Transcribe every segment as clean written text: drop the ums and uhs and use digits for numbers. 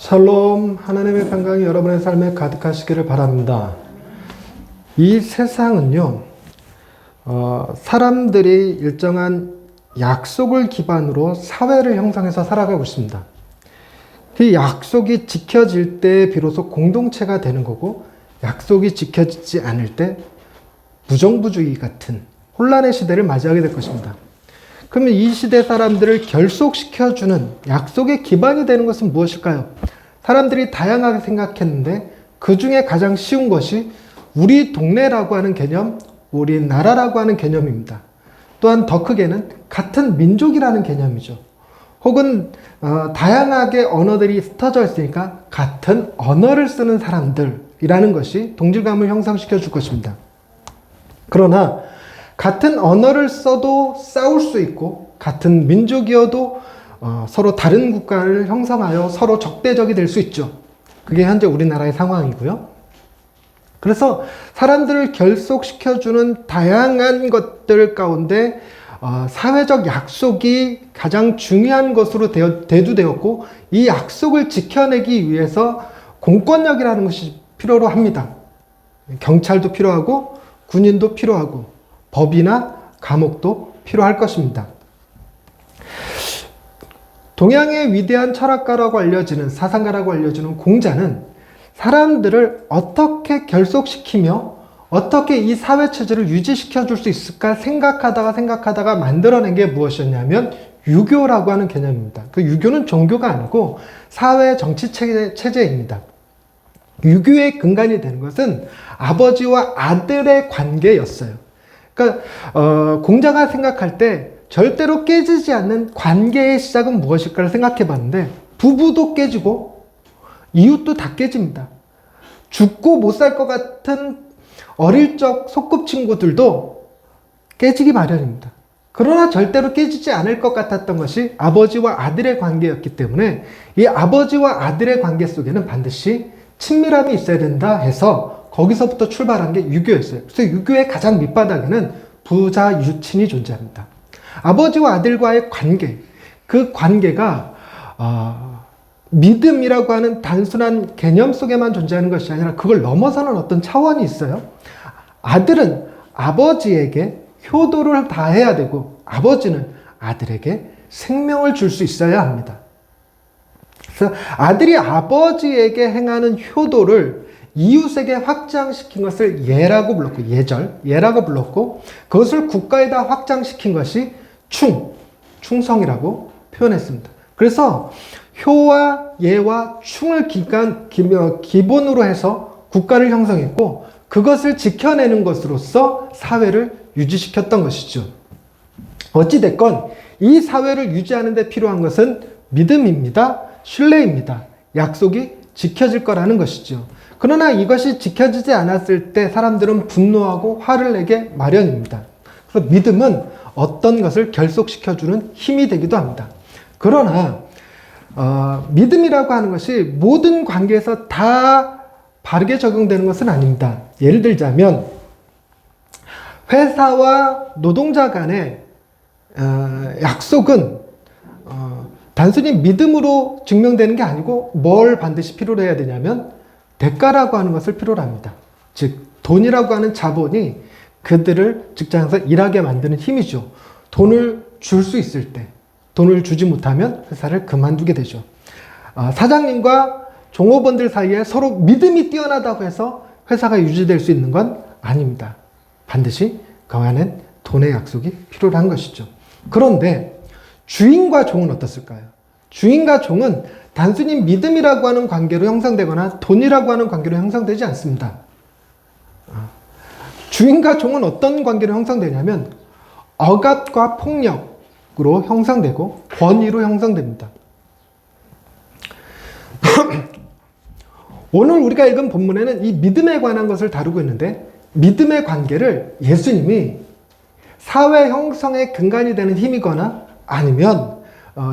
샬롬, 하나님의 평강이 여러분의 삶에 가득하시기를 바랍니다. 이 세상은요, 사람들이 일정한 약속을 기반으로 사회를 형성해서 살아가고 있습니다. 그 약속이 지켜질 때 비로소 공동체가 되는 거고, 약속이 지켜지지 않을 때 무정부주의 같은 혼란의 시대를 맞이하게 될 것입니다. 그러면 이 시대 사람들을 결속시켜주는 약속의 기반이 되는 것은 무엇일까요? 사람들이 다양하게 생각했는데 그 중에 가장 쉬운 것이 우리 동네라고 하는 개념, 우리 나라라고 하는 개념입니다. 또한 더 크게는 같은 민족이라는 개념이죠. 혹은 다양하게 언어들이 흩어져 있으니까 같은 언어를 쓰는 사람들이라는 것이 동질감을 형성시켜 줄 것입니다. 그러나 같은 언어를 써도 싸울 수 있고 같은 민족이어도 서로 다른 국가를 형성하여 서로 적대적이 될 수 있죠. 그게 현재 우리나라의 상황이고요. 그래서 사람들을 결속시켜주는 다양한 것들 가운데 사회적 약속이 가장 중요한 것으로 대두되었고, 이 약속을 지켜내기 위해서 공권력이라는 것이 필요로 합니다. 경찰도 필요하고 군인도 필요하고 법이나 감옥도 필요할 것입니다. 동양의 위대한 철학가라고 알려지는, 사상가라고 알려지는 공자는 사람들을 어떻게 결속시키며 어떻게 이 사회체제를 유지시켜 줄 수 있을까 생각하다가 만들어낸 게 무엇이었냐면 유교라고 하는 개념입니다. 그 유교는 종교가 아니고 사회 정치 체제입니다. 유교의 근간이 되는 것은 아버지와 아들의 관계였어요. 그러니까 공자가 생각할 때 절대로 깨지지 않는 관계의 시작은 무엇일까를 생각해 봤는데, 부부도 깨지고 이웃도 다 깨집니다. 죽고 못 살 것 같은 어릴 적 소꿉친구들도 깨지기 마련입니다. 그러나 절대로 깨지지 않을 것 같았던 것이 아버지와 아들의 관계였기 때문에 이 아버지와 아들의 관계 속에는 반드시 친밀함이 있어야 된다 해서 거기서부터 출발한 게 유교였어요. 그래서 유교의 가장 밑바닥에는 부자 유친이 존재합니다. 아버지와 아들과의 관계, 그 관계가 믿음이라고 하는 단순한 개념 속에만 존재하는 것이 아니라 그걸 넘어서는 어떤 차원이 있어요. 아들은 아버지에게 효도를 다해야 되고 아버지는 아들에게 생명을 줄 수 있어야 합니다. 그래서 아들이 아버지에게 행하는 효도를 이웃에게 확장시킨 것을 예라고 불렀고, 예라고 불렀고, 그것을 국가에다 확장시킨 것이 충성이라고 표현했습니다. 그래서 효와 예와 충을 기본으로 해서 국가를 형성했고, 그것을 지켜내는 것으로서 사회를 유지시켰던 것이죠. 어찌됐건 이 사회를 유지하는 데 필요한 것은 믿음입니다. 신뢰입니다. 약속이 지켜질 거라는 것이죠. 그러나 이것이 지켜지지 않았을 때 사람들은 분노하고 화를 내게 마련입니다. 그래서 믿음은 어떤 것을 결속시켜주는 힘이 되기도 합니다. 그러나 믿음이라고 하는 것이 모든 관계에서 다 바르게 적용되는 것은 아닙니다. 예를 들자면 회사와 노동자 간의 약속은 단순히 믿음으로 증명되는 게 아니고 뭘 반드시 필요로 해야 되냐면 대가라고 하는 것을 필요로 합니다. 즉 돈이라고 하는 자본이 그들을 직장에서 일하게 만드는 힘이죠. 돈을 줄 수 있을 때, 돈을 주지 못하면 회사를 그만두게 되죠. 사장님과 종업원들 사이에 서로 믿음이 뛰어나다고 해서 회사가 유지될 수 있는 건 아닙니다. 반드시 그 안엔 돈의 약속이 필요로 한 것이죠. 그런데 주인과 종은 어떻을까요? 주인과 종은 단순히 믿음이라고 하는 관계로 형성되거나 돈이라고 하는 관계로 형성되지 않습니다. 주인과 종은 어떤 관계로 형성되냐면 억압과 폭력으로 형성되고 권위로 형성됩니다. 오늘 우리가 읽은 본문에는 이 믿음에 관한 것을 다루고 있는데, 믿음의 관계를 예수님이 사회 형성의 근간이 되는 힘이거나 아니면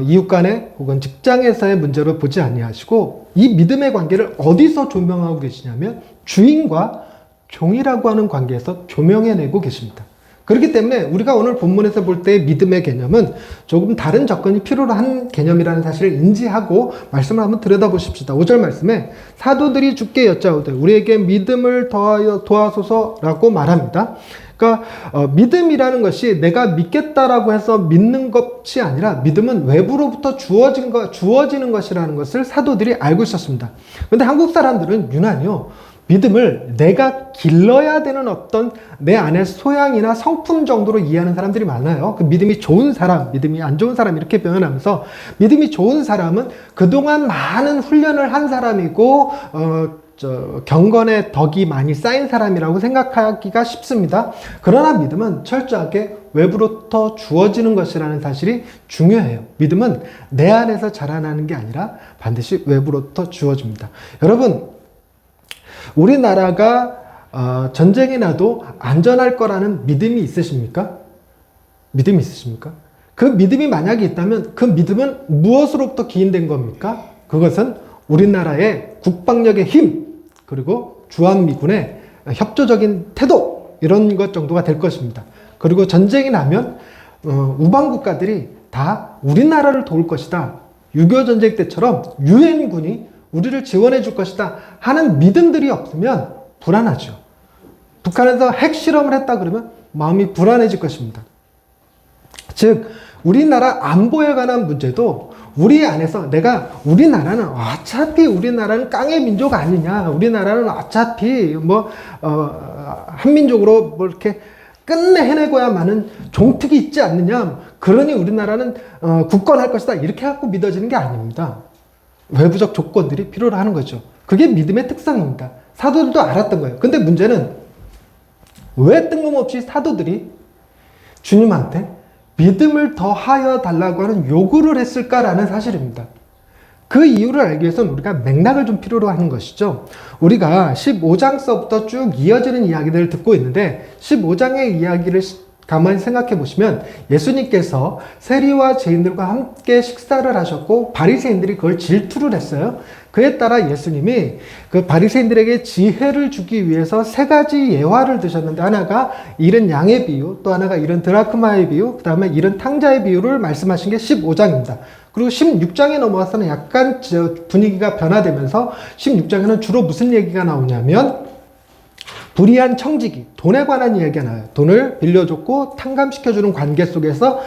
이웃 간의 혹은 직장에서의 문제로 보지 아니하시고 이 믿음의 관계를 어디서 조명하고 계시냐면 주인과 종이라고 하는 관계에서 조명해내고 계십니다. 그렇기 때문에 우리가 오늘 본문에서 볼 때 믿음의 개념은 조금 다른 접근이 필요로 한 개념이라는 사실을 인지하고 말씀을 한번 들여다보십시다. 5절 말씀에 사도들이 주께 여짜오되 우리에게 믿음을 더하여 도와소서라고 말합니다. 그러니까 믿음이라는 것이 내가 믿겠다라고 해서 믿는 것이 아니라 믿음은 외부로부터 주어지는 것이라는 것을 사도들이 알고 있었습니다. 그런데 한국 사람들은 유난히요, 믿음을 내가 길러야 되는 어떤 내 안의 소양이나 성품 정도로 이해하는 사람들이 많아요. 그 믿음이 좋은 사람, 믿음이 안 좋은 사람 이렇게 표현하면서 믿음이 좋은 사람은 그동안 많은 훈련을 한 사람이고 경건의 덕이 많이 쌓인 사람이라고 생각하기가 쉽습니다. 그러나 믿음은 철저하게 외부로부터 주어지는 것이라는 사실이 중요해요. 믿음은 내 안에서 자라나는 게 아니라 반드시 외부로부터 주어집니다. 여러분, 우리나라가 전쟁이 나도 안전할 거라는 믿음이 있으십니까? 믿음이 있으십니까? 그 믿음이 만약에 있다면 그 믿음은 무엇으로부터 기인된 겁니까? 그것은 우리나라의 국방력의 힘, 그리고 주한미군의 협조적인 태도, 이런 것 정도가 될 것입니다. 그리고 전쟁이 나면 우방 국가들이 다 우리나라를 도울 것이다, 6.25 전쟁 때처럼 유엔군이 우리를 지원해 줄 것이다 하는 믿음들이 없으면 불안하죠. 북한에서 핵실험을 했다 그러면 마음이 불안해질 것입니다. 즉 우리나라 안보에 관한 문제도 우리 안에서 내가 우리나라는 어차피 우리나라는 깡의 민족 아니냐, 우리나라는 어차피 한민족으로 이렇게 끝내 해내고야만은 종특이 있지 않느냐, 그러니 우리나라는 굳건할 것이다, 이렇게 갖고 믿어지는 게 아닙니다. 외부적 조건들이 필요로 하는 거죠. 그게 믿음의 특성입니다. 사도들도 알았던 거예요. 근데 문제는 왜 뜬금없이 사도들이 주님한테 믿음을 더하여 달라고 하는 요구를 했을까라는 사실입니다. 그 이유를 알기 위해서는 우리가 맥락을 좀 필요로 하는 것이죠. 우리가 15장서부터 쭉 이어지는 이야기들을 듣고 있는데 15장의 이야기를 가만히 생각해 보시면 예수님께서 세리와 죄인들과 함께 식사를 하셨고 바리새인들이 그걸 질투를 했어요. 그에 따라 예수님이 그 바리새인들에게 지혜를 주기 위해서 세 가지 예화를 드셨는데, 하나가 잃은 양의 비유, 또 하나가 잃은 드라크마의 비유, 그 다음에 잃은 탕자의 비유를 말씀하신 게 15장입니다. 그리고 16장에 넘어와서는 약간 분위기가 변화되면서 16장에는 주로 무슨 얘기가 나오냐면 불의한 청지기, 돈에 관한 이야기가 나와요. 돈을 빌려줬고 탕감시켜주는 관계 속에서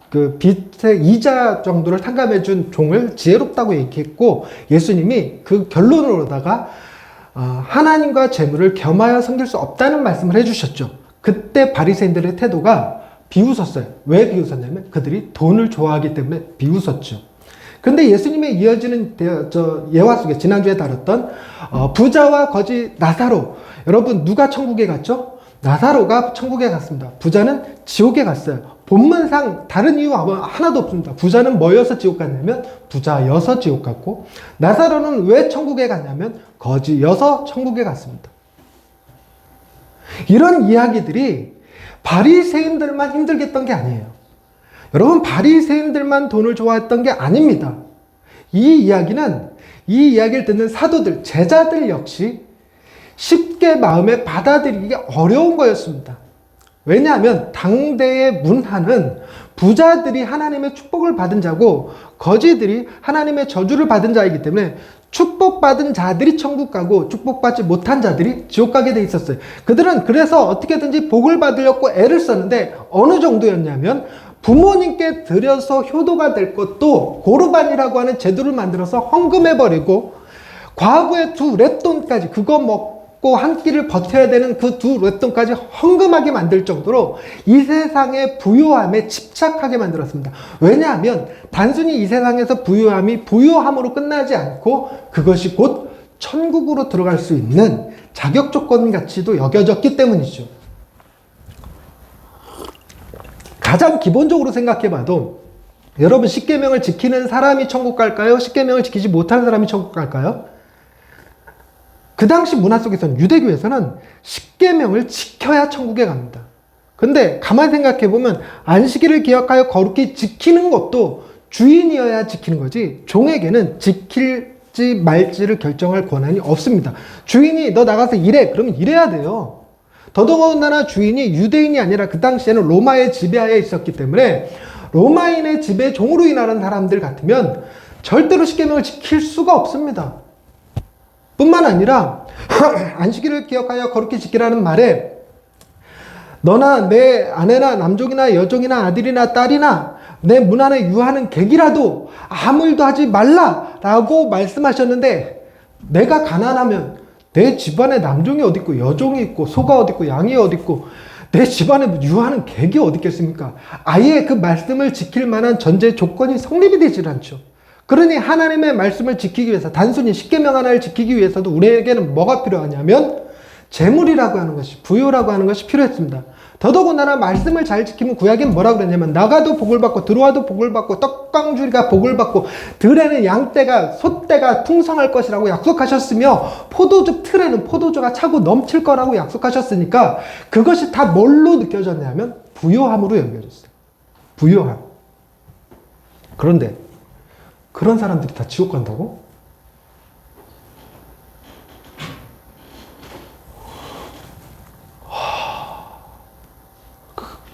그 빚의 이자 정도를 탕감해준 종을 지혜롭다고 얘기했고, 예수님이 그 결론으로다가 하나님과 재물을 겸하여 섬길 수 없다는 말씀을 해주셨죠. 그때 바리새인들의 태도가 비웃었어요. 왜 비웃었냐면 그들이 돈을 좋아하기 때문에 비웃었죠. 근데 예수님의 이어지는 예화 속에 지난주에 다뤘던 부자와 거지 나사로, 여러분 누가 천국에 갔죠? 나사로가 천국에 갔습니다. 부자는 지옥에 갔어요. 본문상 다른 이유 하나도 없습니다. 부자는 뭐여서 지옥 갔냐면 부자여서 지옥 갔고, 나사로는 왜 천국에 갔냐면 거지여서 천국에 갔습니다. 이런 이야기들이 바리새인들만 힘들게 했던 게 아니에요. 여러분, 바리새인들만 돈을 좋아했던 게 아닙니다. 이 이야기를 듣는 사도들, 제자들 역시 쉽게 마음에 받아들이기 어려운 거였습니다. 왜냐하면 당대의 문화는 부자들이 하나님의 축복을 받은 자고 거지들이 하나님의 저주를 받은 자이기 때문에 축복받은 자들이 천국 가고 축복받지 못한 자들이 지옥 가게 돼 있었어요. 그들은 그래서 어떻게든지 복을 받으려고 애를 썼는데 어느 정도였냐면 부모님께 드려서 효도가 될 것도 고르반이라고 하는 제도를 만들어서 헌금해버리고 과부의 2렛돈까지 그거 먹고 한 끼를 버텨야 되는 그 2렛돈까지 헌금하게 만들 정도로 이 세상의 부요함에 집착하게 만들었습니다. 왜냐하면 단순히 이 세상에서 부요함이 부요함으로 끝나지 않고 그것이 곧 천국으로 들어갈 수 있는 자격 조건 가치도 여겨졌기 때문이죠. 가장 기본적으로 생각해봐도 여러분, 십계명을 지키는 사람이 천국 갈까요? 십계명을 지키지 못하는 사람이 천국 갈까요? 그 당시 문화 속에서는, 유대교에서는 십계명을 지켜야 천국에 갑니다. 근데 가만히 생각해보면 안식일을 기억하여 거룩히 지키는 것도 주인이어야 지키는 거지 종에게는 지킬지 말지를 결정할 권한이 없습니다. 주인이 너 나가서 일해, 그러면 일해야 돼요. 더더군다나 주인이 유대인이 아니라 그 당시에는 로마의 지배하에 있었기 때문에 로마인의 지배 종으로 일하는 사람들 같으면 절대로 십계명을 지킬 수가 없습니다. 뿐만 아니라 안식일을 기억하여 거룩히 지키라는 말에 너나 내 아내나 남종이나 여종이나 아들이나 딸이나 내 문 안에 유하는 객이라도 아무 일도 하지 말라라고 말씀하셨는데, 내가 가난하면 내 집안에 남종이 어디 있고 여종이 있고 소가 어디 있고 양이 어디 있고 내 집안에 유하는 객이 어디 있겠습니까? 아예 그 말씀을 지킬 만한 전제 조건이 성립이 되질 않죠. 그러니 하나님의 말씀을 지키기 위해서, 단순히 십계명 하나를 지키기 위해서도 우리에게는 뭐가 필요하냐면 재물이라고 하는 것이, 부요라고 하는 것이 필요했습니다. 더더군다나 말씀을 잘 지키면 구약엔 뭐라고 그랬냐면 나가도 복을 받고 들어와도 복을 받고 떡강주리가 복을 받고 들에는 양떼가 소떼가 풍성할 것이라고 약속하셨으며 포도주 틀에는 포도주가 차고 넘칠 거라고 약속하셨으니까 그것이 다 뭘로 느껴졌냐면 부요함으로 연결했어요. 부요함. 그런데 그런 사람들이 다 지옥 간다고?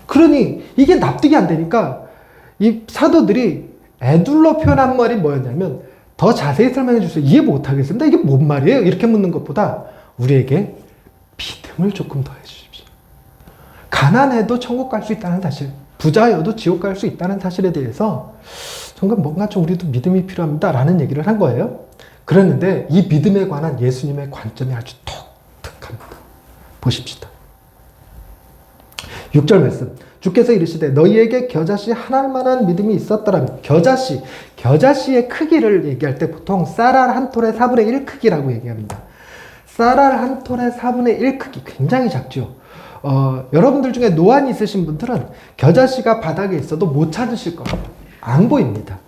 그러니 이게 납득이 안 되니까 이 사도들이 애둘러 표현한 말이 뭐였냐면, 더 자세히 설명해 주세요. 이해 못하겠습니다. 이게 뭔 말이에요? 이렇게 묻는 것보다 우리에게 믿음을 조금 더 해주십시오. 가난해도 천국 갈 수 있다는 사실, 부자여도 지옥 갈 수 있다는 사실에 대해서 정말 뭔가 좀 우리도 믿음이 필요합니다 라는 얘기를 한 거예요. 그랬는데 이 믿음에 관한 예수님의 관점이 아주 독특합니다. 보십시다. 6절 말씀. 주께서 이르시되 너희에게 겨자씨 하나만한 믿음이 있었더라면, 겨자씨의 크기를 얘기할 때 보통 쌀알 한 톨의 4분의 1 크기라고 얘기합니다. 쌀알 한 톨의 4분의 1 크기, 굉장히 작죠. 여러분들 중에 노안이 있으신 분들은 겨자씨가 바닥에 있어도 못 찾으실 겁니다. 안 보입니다.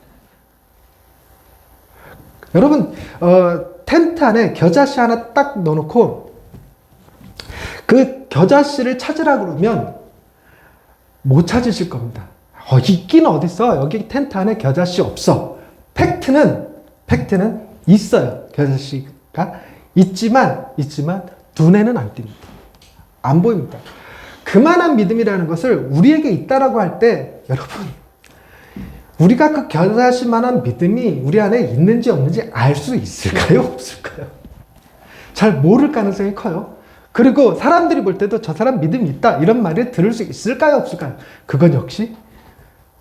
여러분 텐트 안에 겨자씨 하나 딱 넣어놓고 그 겨자씨를 찾으라 그러면 못 찾으실 겁니다. 있긴 어딨어. 여기 텐트 안에 겨자씨 없어. 팩트는 있어요. 겨자씨가 있지만 눈에는 안 띕니다. 안 보입니다. 그만한 믿음이라는 것을 우리에게 있다라고 할 때, 여러분, 우리가 그 겨자씨만한 믿음이 우리 안에 있는지 없는지 알 수 있을까요? 없을까요? 잘 모를 가능성이 커요. 그리고 사람들이 볼 때도 저 사람 믿음이 있다 이런 말을 들을 수 있을까요? 없을까요? 그건 역시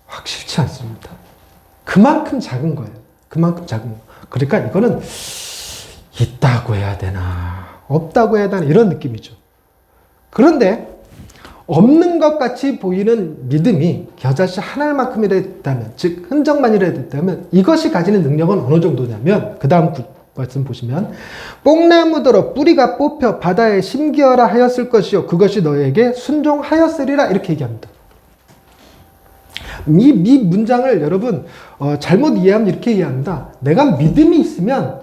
확실치 않습니다. 그만큼 작은 거예요. 그만큼 작은 거. 그러니까 이거는 있다고 해야 되나 없다고 해야 되나 이런 느낌이죠. 그런데 없는 것 같이 보이는 믿음이 겨자씨 하나만큼이라도 있다면, 즉 흔적만이라도 있다면, 이것이 가지는 능력은 어느 정도냐면, 그 다음 말씀 보시면 뽕나무더러 뿌리가 뽑혀 바다에 심기어라 하였을 것이요 그것이 너에게 순종하였으리라, 이렇게 얘기합니다. 이 문장을 여러분 잘못 이해하면 이렇게 이해합니다. 내가 믿음이 있으면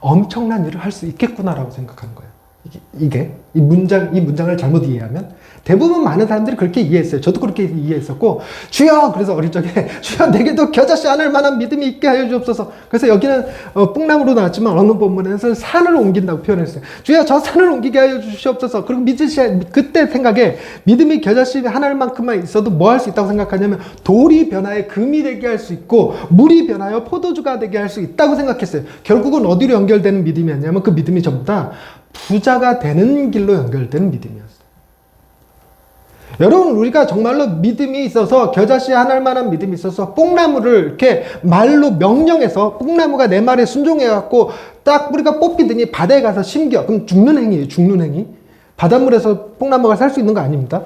엄청난 일을 할 수 있겠구나라고 생각하는 거예요. 이 문장을 잘못 이해하면, 대부분 많은 사람들이 그렇게 이해했어요. 저도 그렇게 이해했었고, 주여! 그래서 어릴 적에, 주여, 내게도 겨자씨 하늘 만한 믿음이 있게 하여 주옵소서. 그래서 여기는 뽕나무로 나왔지만 어느 본문에서 산을 옮긴다고 표현했어요. 주여, 저 산을 옮기게 하여 주시옵소서. 그리고 그때 생각에 믿음이 겨자씨 하늘만큼만 있어도 뭐 할 수 있다고 생각하냐면, 돌이 변하여 금이 되게 할 수 있고, 물이 변하여 포도주가 되게 할 수 있다고 생각했어요. 결국은 어디로 연결되는 믿음이었냐면, 그 믿음이 전부 다 부자가 되는 길로 연결되는 믿음이었어요. 여러분, 우리가 정말로 믿음이 있어서, 겨자씨 하나만한 믿음이 있어서 뽕나무를 이렇게 말로 명령해서 뽕나무가 내 말에 순종해갖고 딱 뿌리가 뽑히더니 바다에 가서 심겨. 그럼 죽는 행위예요. 죽는 행위. 바닷물에서 뽕나무가 살 수 있는 거 아닙니다.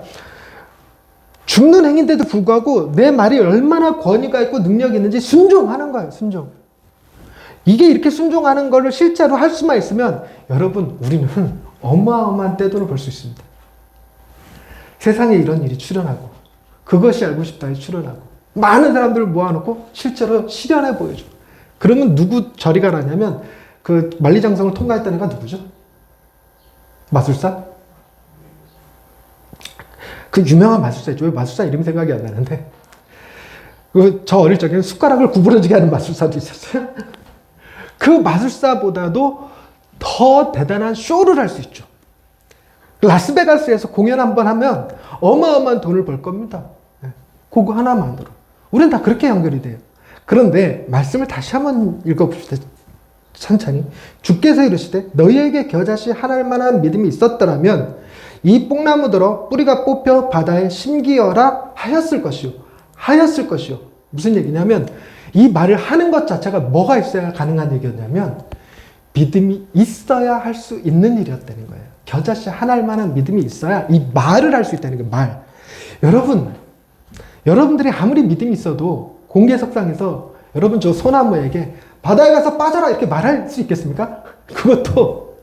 죽는 행위인데도 불구하고 내 말이 얼마나 권위가 있고 능력이 있는지 순종하는 거예요. 순종. 이게 이렇게 순종하는 거를 실제로 할 수만 있으면, 여러분, 우리는 어마어마한 떼돈을 벌 수 있습니다. 세상에 이런 일이 출현하고, 그것이 알고 싶다에 출현하고, 많은 사람들을 모아놓고 실제로 실현해 보여줘. 그러면 누구 저리가 나냐면, 그 만리장성을 통과했던 애가 누구죠? 마술사? 그 유명한 마술사 있죠. 왜 마술사 이름이 생각이 안 나는데, 저 어릴 적에는 숟가락을 구부러지게 하는 마술사도 있었어요. 그 마술사보다도 더 대단한 쇼를 할 수 있죠. 라스베가스에서 공연 한번 하면 어마어마한 돈을 벌 겁니다. 그거 하나만으로. 우리는 다 그렇게 연결이 돼요. 그런데 말씀을 다시 한번 읽어봅시다. 천천히. 주께서 이르시되 너희에게 겨자씨 하나일 만한 믿음이 있었더라면 이 뽕나무들어 뿌리가 뽑혀 바다에 심기어라 하였을 것이요. 하였을 것이요. 무슨 얘기냐면 이 말을 하는 것 자체가 뭐가 있어야 가능한 얘기였냐면 믿음이 있어야 할 수 있는 일이었다는 거예요. 겨자씨 하나일 만한 믿음이 있어야 이 말을 할 수 있다는 거예요. 말. 여러분들이 아무리 믿음이 있어도 공개석상에서 여러분 저 소나무에게 바다에 가서 빠져라 이렇게 말할 수 있겠습니까? 그것도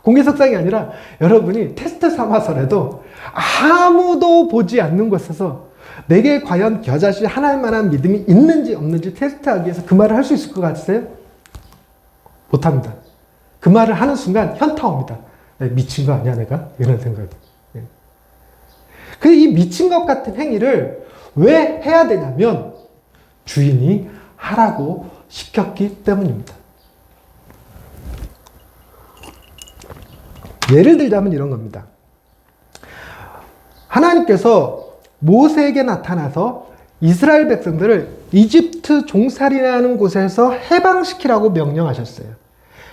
공개석상이 아니라 여러분이 테스트 삼아서라도 아무도 보지 않는 곳에서 내게 과연 겨자씨 하나일 만한 믿음이 있는지 없는지 테스트하기 위해서 그 말을 할 수 있을 것 같으세요? 못합니다. 그 말을 하는 순간 현타 옵니다. 미친 거 아니야 내가? 이런 생각이. 이 미친 것 같은 행위를 왜 해야 되냐면 주인이 하라고 시켰기 때문입니다. 예를 들자면 이런 겁니다. 하나님께서 모세에게 나타나서 이스라엘 백성들을 이집트 종살이라는 곳에서 해방시키라고 명령하셨어요.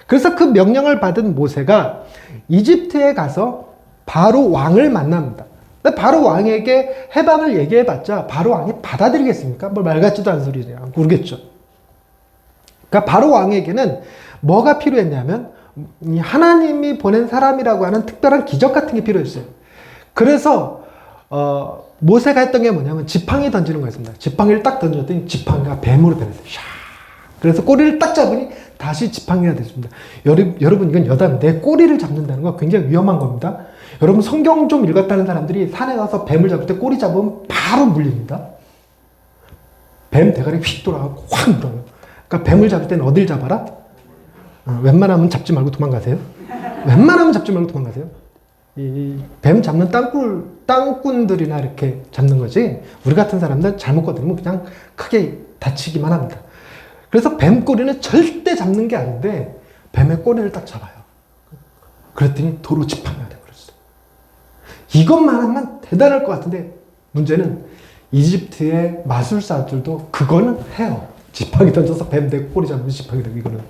그래서 그 명령을 받은 모세가 이집트에 가서 바로 왕을 만납니다. 바로 왕에게 해방을 얘기해봤자 바로 왕이 받아들이겠습니까? 뭘 말 같지도 않은 소리냐. 모르겠죠. 그러니까 바로 왕에게는 뭐가 필요했냐면 하나님이 보낸 사람이라고 하는 특별한 기적 같은 게 필요했어요. 그래서 모세가 했던 게 뭐냐면 지팡이 던지는 거였습니다. 지팡이를 딱 던졌더니 지팡이가 뱀으로 변했어요. 샤. 그래서 꼬리를 딱 잡으니 다시 지팡이가 됐습니다. 여러분 이건 여담. 내 꼬리를 잡는다는 건 굉장히 위험한 겁니다. 여러분 성경 좀 읽었다는 사람들이 산에 가서 뱀을 잡을 때 꼬리 잡으면 바로 물립니다. 뱀 대가리 휙 돌아가고 확 물어요. 그러니까 뱀을 잡을 때는 어딜 잡아라? 웬만하면 잡지 말고 도망가세요. 웬만하면 잡지 말고 도망가세요. 이 뱀 잡는 땅꾼들이나 이렇게 잡는 거지 우리 같은 사람들 잘못 건드리면 그냥 크게 다치기만 합니다. 그래서 뱀 꼬리는 절대 잡는 게 아닌데 뱀의 꼬리를 딱 잡아요. 그랬더니 도로 지팡이가 돼버렸어. 이것만 하면 대단할 것 같은데 문제는 이집트의 마술사들도 그거는 해요. 지팡이 던져서 뱀 대고 꼬리 잡으면 지팡이 되고 이거는.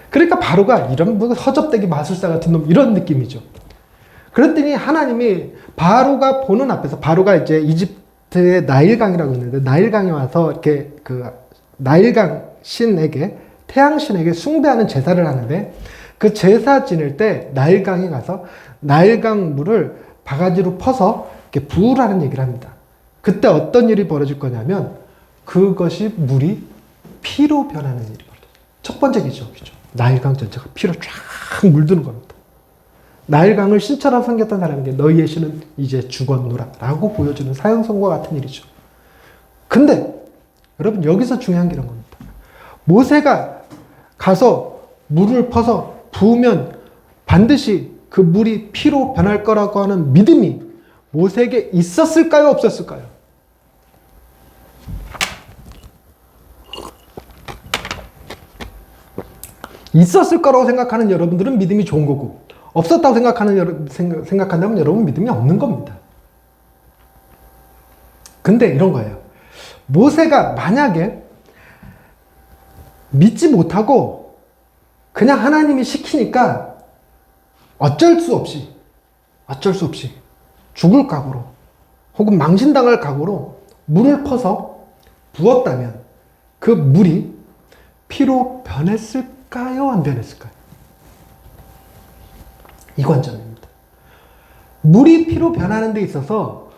그러니까 바로가 이런 허접대기 마술사 같은 놈 이런 느낌이죠. 그랬더니 하나님이 바로가 보는 앞에서 바로가 이제 이집트의 나일강이라고 있는데 나일강에 와서 이렇게 그 나일강 신에게 태양신에게 숭배하는 제사를 하는데 그 제사 지낼 때 나일강에 가서 나일강 물을 바가지로 퍼서 이렇게 부으라는 얘기를 합니다. 그때 어떤 일이 벌어질 거냐면 그것이 물이 피로 변하는 일이 벌어져요. 첫 번째 기적이죠. 나일강 전체가 피로 쫙 물드는 겁니다. 나일강을 신처럼 섬겼던 사람에게 너희의 신은 이제 죽었노라 라고 보여주는 사형선과 같은 일이죠. 근데 여러분 여기서 중요한 게 이런 겁니다. 모세가 가서 물을 퍼서 부으면 반드시 그 물이 피로 변할 거라고 하는 믿음이 모세에게 있었을까요? 없었을까요? 있었을 거라고 생각하는 여러분들은 믿음이 좋은 거고 없었다고 생각한다면 여러분 믿음이 없는 겁니다. 근데 이런 거예요. 모세가 만약에 믿지 못하고 그냥 하나님이 시키니까 어쩔 수 없이 죽을 각오로 혹은 망신당할 각오로 물을 퍼서 부었다면 그 물이 피로 변했을까요? 안 변했을까요? 이 관점입니다. 물이 피로 변하는 데 있어서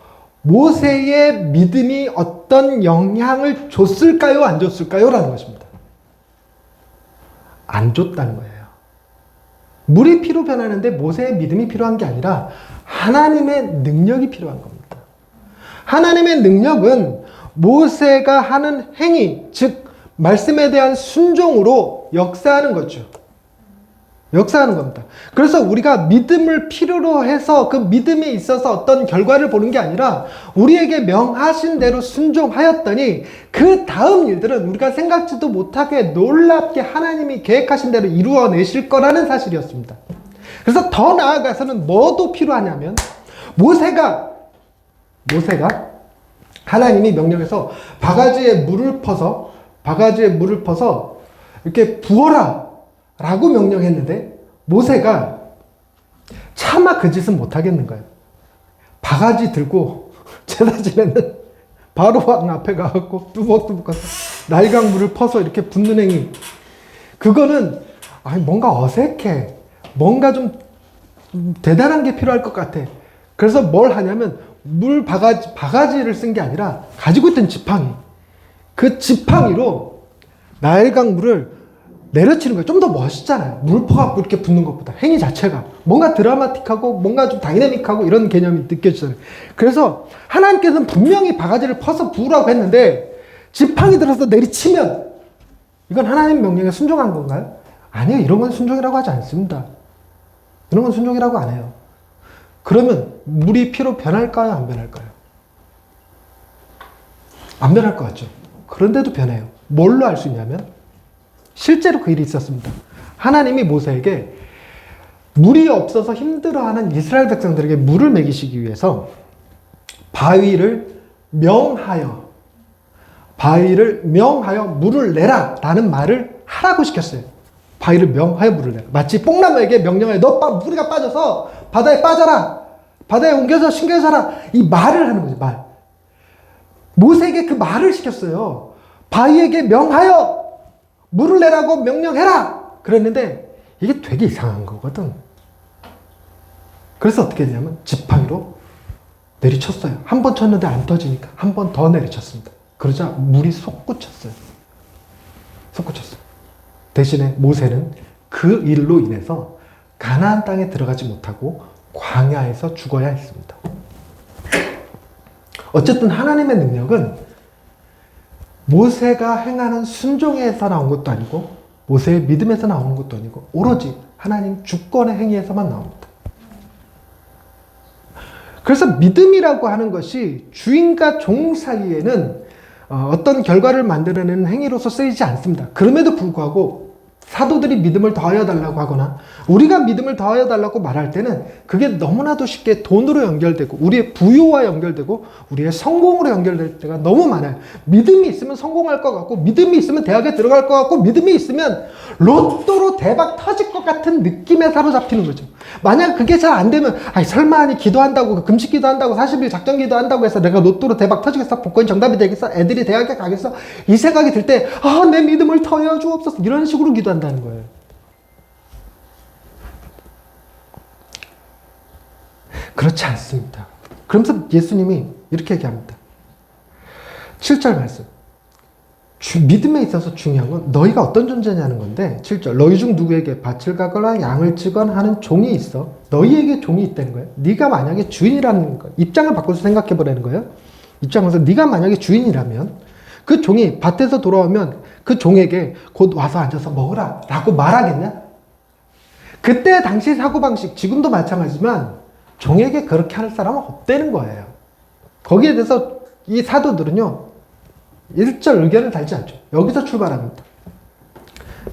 모세의 믿음이 어떤 영향을 줬을까요? 안 줬을까요? 라는 것입니다. 안 줬다는 거예요. 물이 피로 변하는데 모세의 믿음이 필요한 게 아니라 하나님의 능력이 필요한 겁니다. 하나님의 능력은 모세가 하는 행위, 즉 말씀에 대한 순종으로 역사하는 거죠. 역사하는 겁니다. 그래서 우리가 믿음을 필요로 해서 그 믿음에 있어서 어떤 결과를 보는 게 아니라 우리에게 명하신 대로 순종하였더니 그 다음 일들은 우리가 생각지도 못하게 놀랍게 하나님이 계획하신 대로 이루어내실 거라는 사실이었습니다. 그래서 더 나아가서는 뭐도 필요하냐면 모세가 하나님이 명령해서 바가지에 물을 퍼서 이렇게 부어라 라고 명령했는데 모세가 차마 그 짓은 못하겠는 거예요. 바가지 들고 제사 지내는 바로왕 앞에 가갖고 뚜벅뚜벅 가서 날강물을 퍼서 이렇게 붓는 행위, 그거는 뭔가 어색해, 뭔가 좀 대단한 게 필요할 것 같아. 그래서 뭘 하냐면 바가지를 쓴 게 아니라 가지고 있던 지팡이, 그 지팡이로 날강물을 내려치는 거예요. 좀 더 멋있잖아요. 물 퍼갖고 이렇게 붓는 것보다 행위 자체가 뭔가 드라마틱하고 뭔가 좀 다이내믹하고 이런 개념이 느껴지잖아요. 그래서 하나님께서는 분명히 바가지를 퍼서 부으라고 했는데 지팡이 들어서 내리치면 이건 하나님 명령에 순종한 건가요? 아니요. 이런 건 순종이라고 하지 않습니다. 이런 건 순종이라고 안 해요. 그러면 물이 피로 변할까요? 안 변할까요? 안 변할 것 같죠. 그런데도 변해요. 뭘로 알 수 있냐면 실제로 그 일이 있었습니다. 하나님이 모세에게 물이 없어서 힘들어하는 이스라엘 백성들에게 물을 먹이시기 위해서 바위를 명하여 물을 내라 라는 말을 하라고 시켰어요. 바위를 명하여 물을 내라. 마치 뽕나무에게 명령하여 물이가 빠져서 바다에 빠져라, 바다에 옮겨서 신겨져라, 이 말을 하는 거죠. 말. 모세에게 그 말을 시켰어요. 바위에게 명하여 물을 내라고 명령해라 그랬는데 이게 되게 이상한 거거든. 그래서 어떻게 되냐면 지팡이로 내리쳤어요. 한 번 쳤는데 안 터지니까 한 번 더 내리쳤습니다. 그러자 물이 솟구쳤어요. 대신에 모세는 그 일로 인해서 가나안 땅에 들어가지 못하고 광야에서 죽어야 했습니다. 어쨌든 하나님의 능력은 모세가 행하는 순종에서 나온 것도 아니고 모세의 믿음에서 나오는 것도 아니고 오로지 하나님 주권의 행위에서만 나옵니다. 그래서 믿음이라고 하는 것이 주인과 종 사이에는 어떤 결과를 만들어내는 행위로서 쓰이지 않습니다. 그럼에도 불구하고 사도들이 믿음을 더하여 달라고 하거나 우리가 믿음을 더하여 달라고 말할 때는 그게 너무나도 쉽게 돈으로 연결되고 우리의 부유와 연결되고 우리의 성공으로 연결될 때가 너무 많아요. 믿음이 있으면 성공할 것 같고 믿음이 있으면 대학에 들어갈 것 같고 믿음이 있으면 로또로 대박 터질 것 같은 느낌에 사로잡히는 거죠. 만약 그게 잘 안 되면 설마 기도한다고 금식 기도한다고 40일 작정 기도한다고 해서 내가 로또로 대박 터지겠어? 복권이 정답이 되겠어? 애들이 대학에 가겠어? 이 생각이 들 때 내 믿음을 더하여 주옵소서 이런 식으로 기도한다는 거예요. 그렇지 않습니다. 그러면서 예수님이 이렇게 얘기합니다. 7절 말씀. 믿음에 있어서 중요한 건 너희가 어떤 존재냐는 건데 7절 너희 중 누구에게 밭을 가거나 양을 치거나 하는 종이 있어 너희에게 종이 있다는 거예요. 네가 만약에 주인이라는 거 입장을 바꿔서 생각해 보라는 거예요. 입장에서 네가 만약에 주인이라면 그 종이 밭에서 돌아오면 그 종에게 곧 와서 앉아서 먹으라 라고 말하겠냐? 그때 당시 사고방식 지금도 마찬가지지만 종에게 그렇게 하는 사람은 없다는 거예요. 거기에 대해서 이 사도들은요 1절 의견을 달지 않죠. 여기서 출발합니다.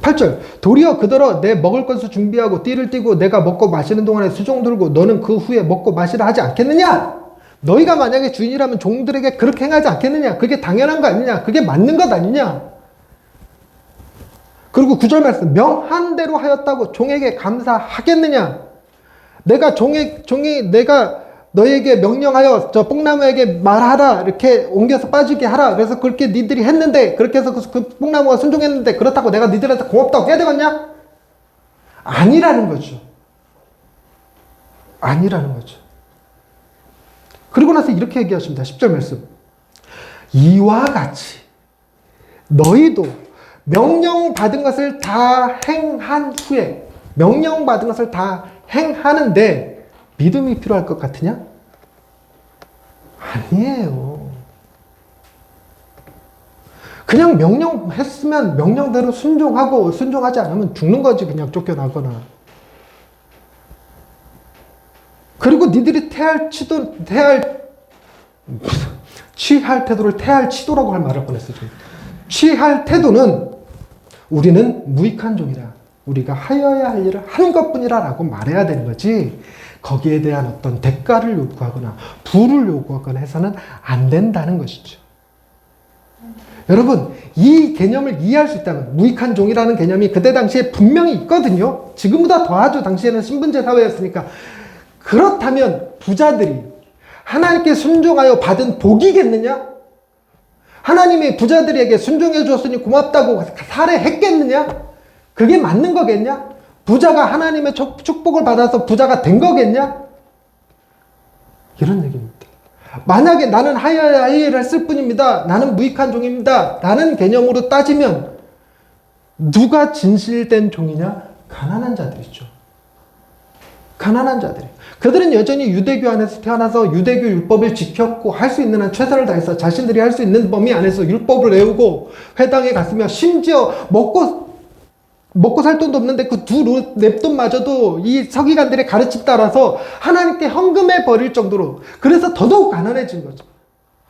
8절 도리어 그더러 내 먹을 것을 준비하고 띠를 띠고 내가 먹고 마시는 동안에 수종 들고 너는 그 후에 먹고 마시라 하지 않겠느냐? 너희가 만약에 주인이라면 종들에게 그렇게 행하지 않겠느냐? 그게 당연한 거 아니냐? 그게 맞는 것 아니냐? 그리고 9절 말씀 명한 대로 하였다고 종에게 감사하겠느냐? 내가 내가 너에게 명령하여 저 뽕나무에게 말하라 이렇게 옮겨서 빠지게 하라 그래서 그렇게 니들이 했는데 그렇게 해서 그 뽕나무가 순종했는데 그렇다고 내가 니들한테 고맙다고 해야 되겠냐? 아니라는 거죠. 그리고 나서 이렇게 얘기하십니다. 10절 말씀 이와 같이 너희도 명령받은 것을 다 행한 후에 명령받은 것을 다 행하는데 믿음이 필요할 것 같으냐? 아니에요. 그냥 명령했으면 명령대로 순종하고 순종하지 않으면 죽는 거지. 그냥 쫓겨나거나. 그리고 니들이 취할 태도를 태할 치도라고 할 말을 뻔했어요. 취할 태도는 우리는 무익한 종이라. 우리가 하여야 할 일을 한 것뿐이라 라고 말해야 되는 거지, 거기에 대한 어떤 대가를 요구하거나 부를 요구하거나 해서는 안 된다는 것이죠. 여러분, 이 개념을 이해할 수 있다면, 무익한 종이라는 개념이 그때 당시에 분명히 있거든요. 지금보다 더하죠. 당시에는 신분제 사회였으니까. 그렇다면 부자들이 하나님께 순종하여 받은 복이겠느냐? 하나님이 부자들에게 순종해 주었으니 고맙다고 살해했겠느냐? 그게 맞는 거겠냐? 부자가 하나님의 축복을 받아서 부자가 된 거겠냐? 이런 얘기입니다. 만약에 나는 하여야 할 일을 했을 뿐입니다, 나는 무익한 종입니다 라는 개념으로 따지면 누가 진실된 종이냐? 가난한 자들이죠. 가난한 자들이. 그들은 여전히 유대교 안에서 태어나서 유대교 율법을 지켰고 할 수 있는 한 최선을 다해서 자신들이 할 수 있는 범위 안에서 율법을 외우고 회당에 갔으며, 심지어 먹고 살 돈도 없는데 그 두 랩돈마저도 이 서기관들의 가르침 따라서 하나님께 헌금해 버릴 정도로, 그래서 더더욱 가난해진 거죠.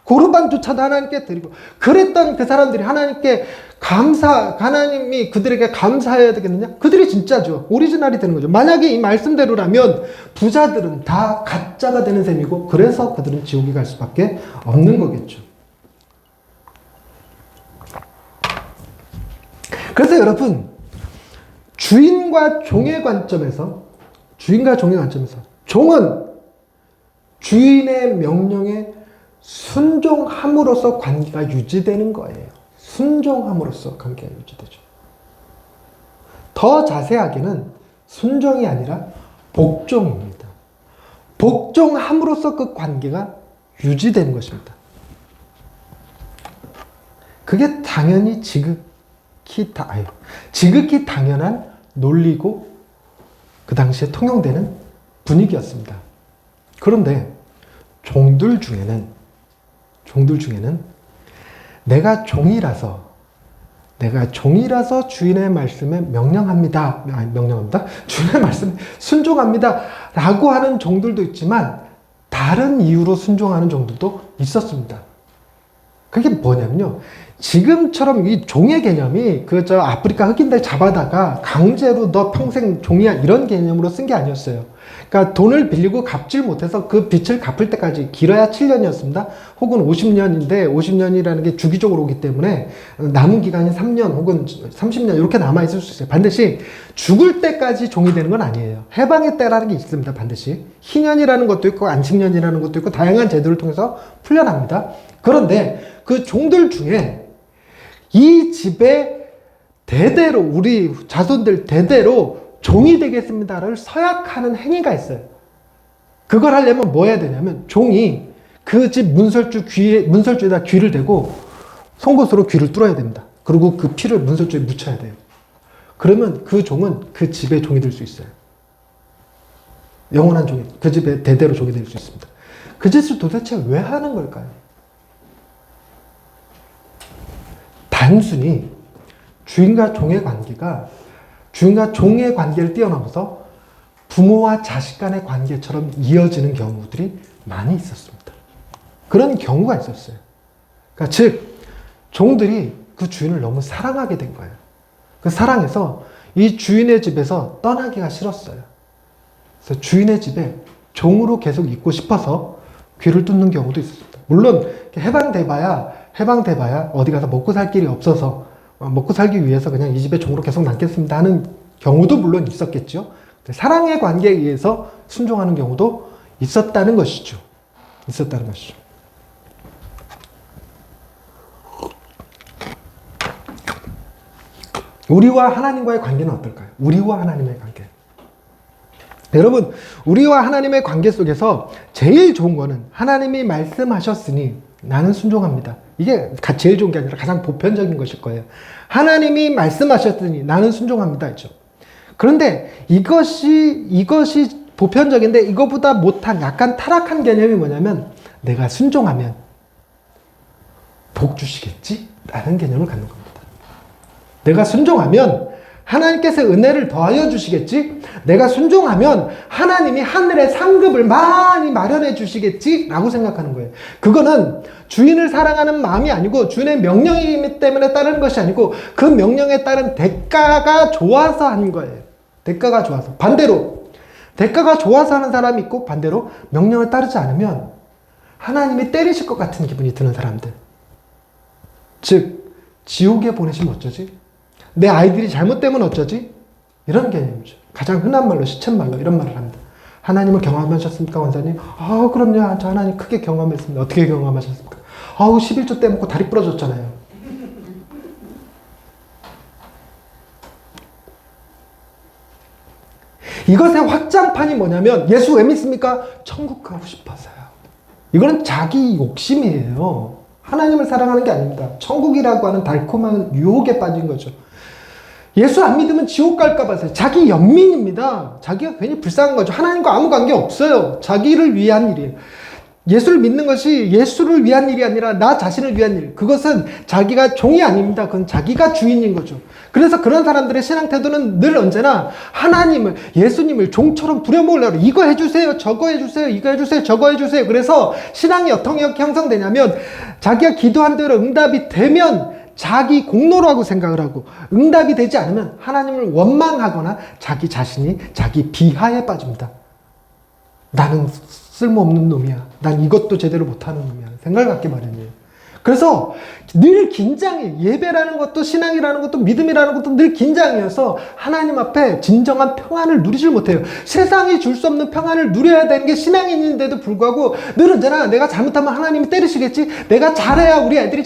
고르반조차도 하나님께 드리고, 그랬던 그 사람들이 하나님께 하나님이 그들에게 감사해야 되겠느냐? 그들이 진짜죠. 오리지널이 되는 거죠. 만약에 이 말씀대로라면 부자들은 다 가짜가 되는 셈이고, 그래서 그들은 지옥에 갈 수밖에 없는 거겠죠. 그래서 여러분, 주인과 종의 관점에서 종은 주인의 명령에 순종함으로써 관계가 유지되는 거예요. 순종함으로써 관계가 유지되죠. 더 자세하게는 순종이 아니라 복종입니다. 복종함으로써 그 관계가 유지되는 것입니다. 그게 당연히 지극히 당연한 논리고 그 당시에 통용되는 분위기였습니다. 그런데 종들 중에는 내가 종이라서 주인의 말씀에 주인의 말씀에 순종합니다 라고 하는 종들도 있지만, 다른 이유로 순종하는 종들도 있었습니다. 그게 뭐냐면요, 지금처럼 이 종의 개념이 아프리카 흑인들 잡아다가 강제로 너 평생 종이야 이런 개념으로 쓴 게 아니었어요. 그러니까 돈을 빌리고 갚질 못해서 그 빚을 갚을 때까지, 길어야 7년이었습니다. 혹은 50년인데 50년이라는 게 주기적으로 오기 때문에 남은 기간이 3년 혹은 30년 이렇게 남아있을 수 있어요. 반드시 죽을 때까지 종이 되는 건 아니에요. 해방의 때라는 게 있습니다. 반드시. 희년이라는 것도 있고 안식년이라는 것도 있고 다양한 제도를 통해서 풀려납니다. 그런데 그 종들 중에 이 집에 대대로, 우리 자손들 대대로 종이 되겠습니다를 서약하는 행위가 있어요. 그걸 하려면 뭐 해야 되냐면, 종이 그 집 문설주에다 귀를 대고 송곳으로 귀를 뚫어야 됩니다. 그리고 그 피를 문설주에 묻혀야 돼요. 그러면 그 종은 그 집의 종이 될 수 있어요. 영원한 종이, 그 집의 대대로 종이 될 수 있습니다. 그 짓을 도대체 왜 하는 걸까요? 단순히 주인과 종의 관계를 뛰어넘어서 부모와 자식 간의 관계처럼 이어지는 경우들이 많이 있었습니다. 그런 경우가 있었어요. 그러니까 즉, 종들이 그 주인을 너무 사랑하게 된 거예요. 그 사랑해서 이 주인의 집에서 떠나기가 싫었어요. 그래서 주인의 집에 종으로 계속 있고 싶어서 귀를 뚫는 경우도 있었습니다. 물론 해방돼봐야 어디 가서 먹고 살 길이 없어서 먹고 살기 위해서 그냥 이 집에 종으로 계속 남겠습니다 하는 경우도 물론 있었겠죠. 사랑의 관계에 의해서 순종하는 경우도 있었다는 것이죠. 우리와 하나님과의 관계는 어떨까요? 우리와 하나님의 관계. 여러분, 우리와 하나님의 관계 속에서 제일 좋은 거는, 하나님이 말씀하셨으니 나는 순종합니다. 이게 제일 좋은 게 아니라 가장 보편적인 것일 거예요. 하나님이 말씀하셨으니 나는 순종합니다 했죠. 그런데 이것이 보편적인데, 이거보다 못한 약간 타락한 개념이 뭐냐면, 내가 순종하면 복 주시겠지? 라는 개념을 갖는 겁니다. 내가 순종하면 하나님께서 은혜를 더하여 주시겠지? 내가 순종하면 하나님이 하늘의 상급을 많이 마련해 주시겠지? 라고 생각하는 거예요. 그거는 주인을 사랑하는 마음이 아니고 주인의 명령이기 때문에 따르는 것이 아니고 그 명령에 따른 대가가 좋아서 하는 거예요. 대가가 좋아서. 반대로 대가가 좋아서 하는 사람이 있고 반대로 명령을 따르지 않으면 하나님이 때리실 것 같은 기분이 드는 사람들. 즉 지옥에 보내시면 어쩌지? 내 아이들이 잘못되면 어쩌지? 이런 개념이죠. 가장 흔한 말로 시쳇말로 이런 말을 합니다. 하나님을 경험하셨습니까, 원사님? 그럼요. 저 하나님 크게 경험했습니다. 어떻게 경험하셨습니까? 11조 때 먹고 다리 부러졌잖아요. 이것의 확장판이 뭐냐면 예수 왜 믿습니까? 천국 가고 싶어서요. 이거는 자기 욕심이에요. 하나님을 사랑하는 게 아닙니다. 천국이라고 하는 달콤한 유혹에 빠진 거죠. 예수 안 믿으면 지옥 갈까 봐서요. 자기 연민입니다. 자기가 괜히 불쌍한 거죠. 하나님과 아무 관계 없어요. 자기를 위한 일이에요. 예수를 믿는 것이 예수를 위한 일이 아니라 나 자신을 위한 일. 그것은 자기가 종이 아닙니다. 그건 자기가 주인인 거죠. 그래서 그런 사람들의 신앙 태도는 늘 언제나 하나님을, 예수님을 종처럼 부려먹으려고 이거 해주세요, 저거 해주세요, 이거 해주세요, 저거 해주세요. 그래서 신앙이 어떻게 형성되냐면 자기가 기도한 대로 응답이 되면 자기 공로로 하고 생각을 하고 응답이 되지 않으면 하나님을 원망하거나 자기 자신이 자기 비하에 빠집니다. 나는 쓸모없는 놈이야. 난 이것도 제대로 못하는 놈이야. 생각을 갖게 마련이에요. 그래서 늘 긴장해. 예배라는 것도 신앙이라는 것도 믿음이라는 것도 늘 긴장이어서 하나님 앞에 진정한 평안을 누리질 못해요. 세상이 줄 수 없는 평안을 누려야 되는 게 신앙인인데도 불구하고 늘 언제나 내가 잘못하면 하나님이 때리시겠지? 내가 잘해야 우리 애들이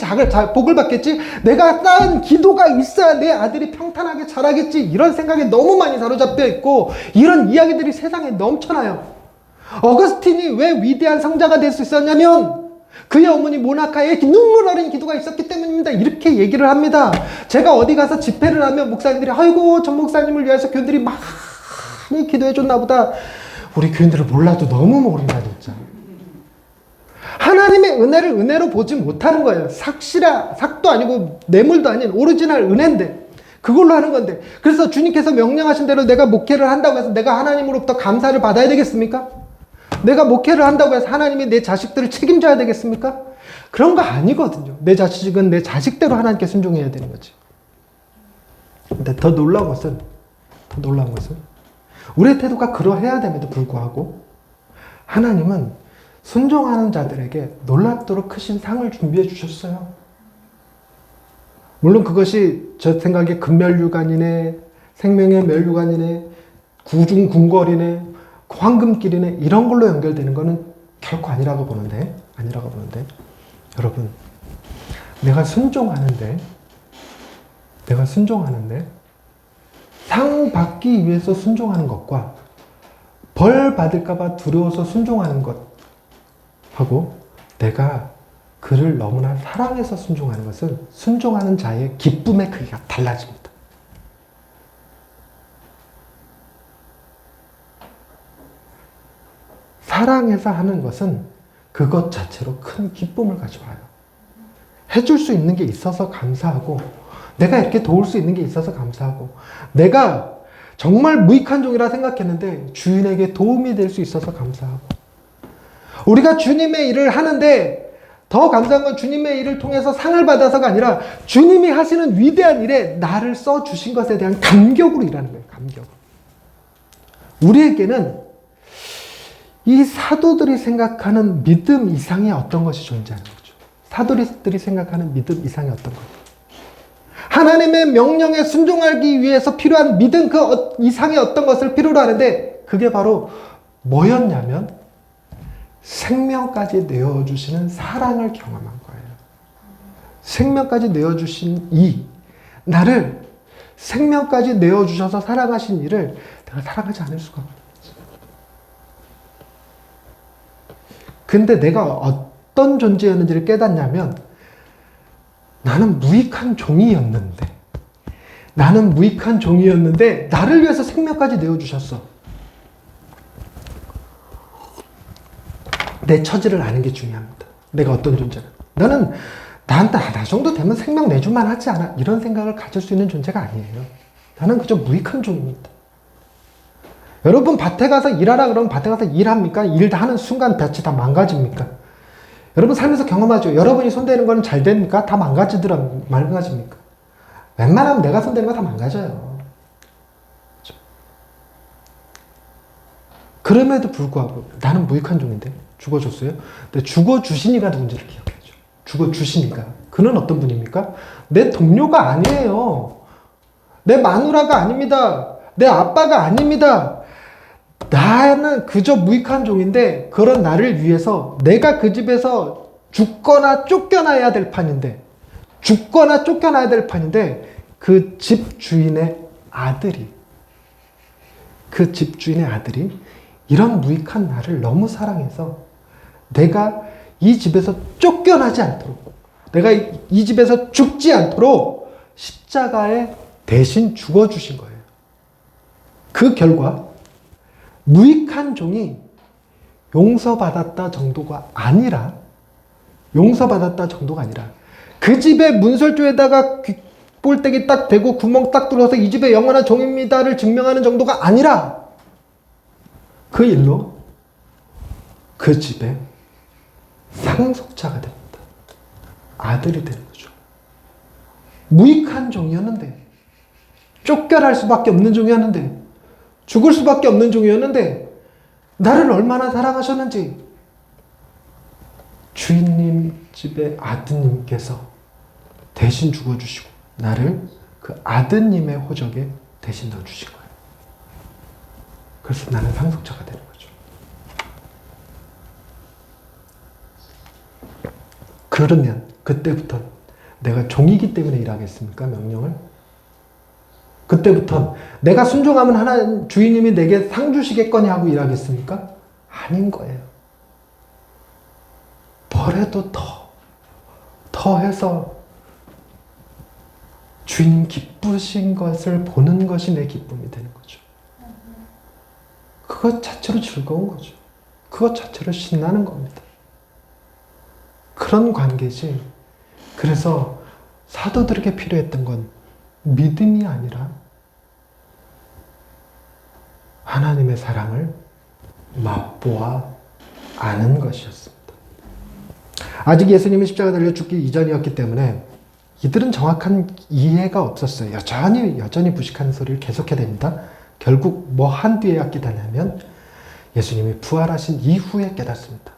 복을 받겠지? 내가 쌓은 기도가 있어야 내 아들이 평탄하게 자라겠지? 이런 생각에 너무 많이 사로잡혀 있고 이런 이야기들이 세상에 넘쳐나요. 어거스틴이 왜 위대한 성자가 될 수 있었냐면 그의 어머니 모나카에 눈물 어린 기도가 있었기 때문입니다. 이렇게 얘기를 합니다. 제가 어디 가서 집회를 하면 목사님들이 아이고 전 목사님을 위해서 교인들이 많이 기도해 줬나 보다. 우리 교인들을 몰라도 너무 모른다 진짜. 하나님의 은혜를 은혜로 보지 못하는 거예요. 삭도 아니고 뇌물도 아닌 오리지널 은혜인데 그걸로 하는 건데 그래서 주님께서 명령하신 대로 내가 목회를 한다고 해서 내가 하나님으로부터 감사를 받아야 되겠습니까? 내가 목회를 한다고 해서 하나님이 내 자식들을 책임져야 되겠습니까? 그런 거 아니거든요. 내 자식은 내 자식대로 하나님께 순종해야 되는 거지. 근데 더 놀라운 것은 우리의 태도가 그러해야 됨에도 불구하고 하나님은 순종하는 자들에게 놀랍도록 크신 상을 준비해 주셨어요. 물론 그것이 저 생각에 금멸류관이네, 생명의 멸류관이네, 구중궁궐이네, 황금길이네 이런 걸로 연결되는 거는 결코 아니라고 보는데 여러분 내가 순종하는데 상 받기 위해서 순종하는 것과 벌 받을까봐 두려워서 순종하는 것하고 내가 그를 너무나 사랑해서 순종하는 것은 순종하는 자의 기쁨의 크기가 달라집니다. 사랑해서 하는 것은 그것 자체로 큰 기쁨을 가져와요. 해줄 수 있는 게 있어서 감사하고 내가 이렇게 도울 수 있는 게 있어서 감사하고 내가 정말 무익한 종이라 생각했는데 주인에게 도움이 될 수 있어서 감사하고 우리가 주님의 일을 하는데 더 감사한 건 주님의 일을 통해서 상을 받아서가 아니라 주님이 하시는 위대한 일에 나를 써주신 것에 대한 감격으로 일하는 거예요. 감격. 우리에게는 이 사도들이 생각하는 믿음 이상의 어떤 것이 존재하는 거죠. 사도들이 생각하는 믿음 이상의 어떤 것. 하나님의 명령에 순종하기 위해서 필요한 믿음 그 이상의 어떤 것을 필요로 하는데 그게 바로 뭐였냐면 생명까지 내어주시는 사랑을 경험한 거예요. 생명까지 내어주신 나를 생명까지 내어주셔서 사랑하신 이를 내가 사랑하지 않을 수가 없어요. 근데 내가 어떤 존재였는지를 깨닫냐면 나는 무익한 종이었는데 나를 위해서 생명까지 내어주셨어. 내 처지를 아는 게 중요합니다. 내가 어떤 존재는. 나 정도 되면 생명 내줄만 하지 않아. 이런 생각을 가질 수 있는 존재가 아니에요. 나는 그저 무익한 종입니다. 여러분 밭에 가서 일하라 그러면 밭에 가서 일합니까? 일 하는 순간 밭이 다 망가집니까? 여러분 살면서 경험하죠. 여러분이 손대는 건 잘 됩니까? 다 망가집니까? 웬만하면 내가 손대는 거 다 망가져요. 그럼에도 불구하고 나는 무익한 종인데 죽어줬어요. 근데 죽어주신 이가 누군지를 기억해야죠. 죽어주신 이가. 그는 어떤 분입니까? 내 동료가 아니에요. 내 마누라가 아닙니다. 내 아빠가 아닙니다. 나는 그저 무익한 종인데 그런 나를 위해서 내가 그 집에서 죽거나 쫓겨나야 될 판인데 그 집 주인의 아들이 이런 무익한 나를 너무 사랑해서 내가 이 집에서 쫓겨나지 않도록 내가 이 집에서 죽지 않도록 십자가에 대신 죽어주신 거예요. 그 결과 무익한 종이 용서받았다 정도가 아니라 그 집의 문설주에다가 볼때기 딱 대고 구멍 딱 뚫어서 이 집의 영원한 종입니다를 증명하는 정도가 아니라 그 일로 그 집의 상속자가 됩니다. 아들이 되는 거죠. 무익한 종이었는데 쫓겨날 수밖에 없는 종이었는데 죽을 수밖에 없는 종이었는데 나를 얼마나 사랑하셨는지 주인님 집의 아드님께서 대신 죽어주시고 나를 그 아드님의 호적에 대신 넣어주신 거예요. 그래서 나는 상속자가 되는 거죠. 그러면 그때부터 내가 종이기 때문에 일하겠습니까? 명령을? 그때부터 내가 순종하면 하나님 주인님이 내게 상 주시겠거니 하고 일하겠습니까? 아닌 거예요. 뭐래도 더 해서 주인 기쁘신 것을 보는 것이 내 기쁨이 되는 거죠. 그것 자체로 즐거운 거죠. 그것 자체로 신나는 겁니다. 그런 관계지. 그래서 사도들에게 필요했던 건 믿음이 아니라 하나님의 사랑을 맛보아 아는 것이었습니다. 아직 예수님이 십자가 달려 죽기 이전이었기 때문에 이들은 정확한 이해가 없었어요. 여전히 부식하는 소리를 계속해야 됩니다. 결국 뭐 한 뒤에야 깨닫냐면 예수님이 부활하신 이후에 깨닫습니다.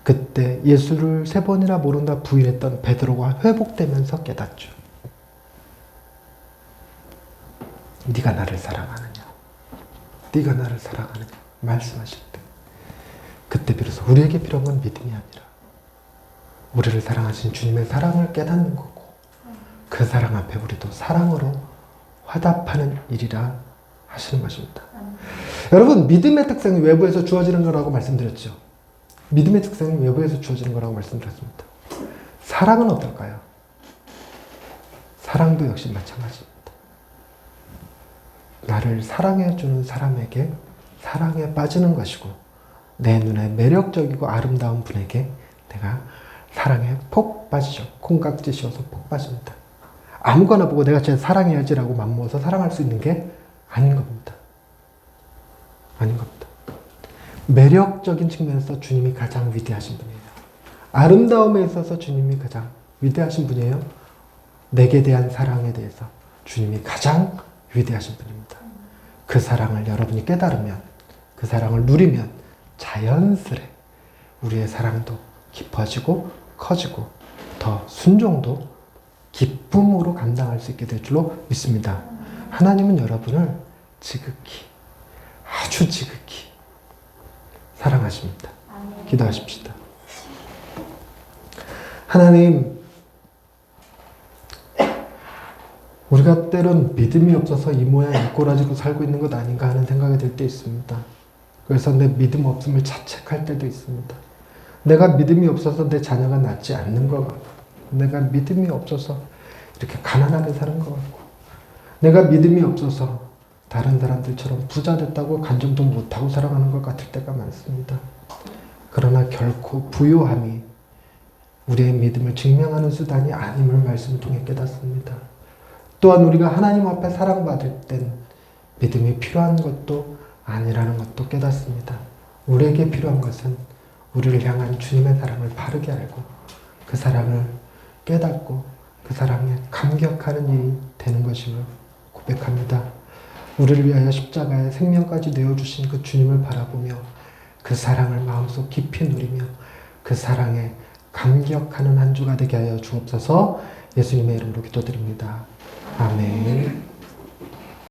그때 예수를 3번이나 모른다 부인했던 베드로가 회복되면서 깨닫죠. 네가 나를 사랑하느냐? 네가 나를 사랑하느냐? 말씀하실 때 그때 비로소 우리에게 필요한 건 믿음이 아니라 우리를 사랑하신 주님의 사랑을 깨닫는 거고 그 사랑 앞에 우리도 사랑으로 화답하는 일이라 하시는 것입니다. 여러분, 믿음의 특성이 외부에서 주어지는 거라고 말씀드렸죠. 믿음의 특성이 외부에서 주어지는 거라고 말씀드렸습니다. 사랑은 어떨까요? 사랑도 역시 마찬가지입니다. 나를 사랑해주는 사람에게 사랑에 빠지는 것이고 내 눈에 매력적이고 아름다운 분에게 내가 사랑에 폭 빠지죠. 콩깍지 씌워서 폭 빠집니다. 아무거나 보고 내가 쟤 사랑해야지라고 맘먹어서 사랑할 수 있는 게 아닌 겁니다. 아닌 겁니다. 매력적인 측면에서 주님이 가장 위대하신 분이에요. 아름다움에 있어서 주님이 가장 위대하신 분이에요. 내게 대한 사랑에 대해서 주님이 가장 위대하신 분입니다. 그 사랑을 여러분이 깨달으면, 그 사랑을 누리면 자연스레 우리의 사랑도 깊어지고 커지고 더 순종도 기쁨으로 감당할 수 있게 될 줄로 믿습니다. 하나님은 여러분을 지극히, 아주 지극히 사랑하십니다. 기도하십시다. 하나님, 우리가 때론 믿음이 없어서 이 모양 이 꼬라지고 살고 있는 것 아닌가 하는 생각이 들 때 있습니다. 그래서 내 믿음 없음을 자책할 때도 있습니다. 내가 믿음이 없어서 내 자녀가 낫지 않는 것 같고, 내가 믿음이 없어서 이렇게 가난하게 사는 것 같고, 내가 믿음이 없어서 다른 사람들처럼 부자 됐다고 간증도 못하고 살아가는 것 같을 때가 많습니다. 그러나 결코 부요함이 우리의 믿음을 증명하는 수단이 아님을 말씀을 통해 깨닫습니다. 또한 우리가 하나님 앞에 사랑받을 땐 믿음이 필요한 것도 아니라는 것도 깨닫습니다. 우리에게 필요한 것은 우리를 향한 주님의 사랑을 바르게 알고 그 사랑을 깨닫고 그 사랑에 감격하는 일이 되는 것임을 고백합니다. 우리를 위하여 십자가에 생명까지 내어주신 그 주님을 바라보며 그 사랑을 마음속 깊이 누리며 그 사랑에 감격하는 한 주가 되게 하여 주옵소서. 예수님의 이름으로 기도드립니다. 아멘.